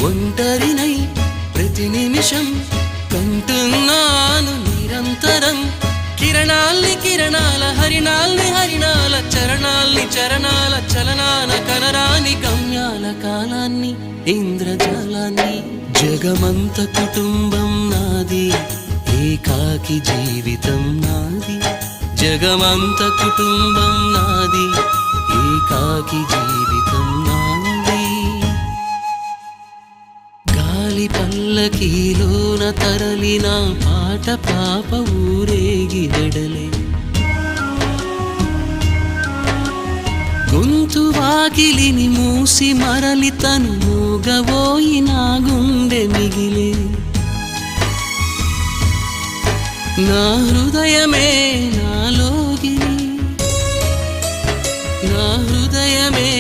ఒంటరినై ప్రతి నిమిషం కంటున్నాను నిరంతరం కిరణాల్ని కిరణాల హరిణాల్ని హరిణాల చరణాల్ని చరణాల చలనాన కనరాని గమ్యాల కాలాన్ని ఇంద్రజాలాన్ని జగమంత కుటుంబం నాది ఏకాకి జీవితం నాది జగమంత కుటుంబం నాది ఏకాకి జీవితం నాది గాలి పల్లకీలోన తరలిన పాట పాప ఊరేగి వెడలే గొంతు వాకిలిని మూసి మరలి తను మూగబోయి నా గుండె మిగిలే నా హృదయమే నాలోగిని నా హృదయమే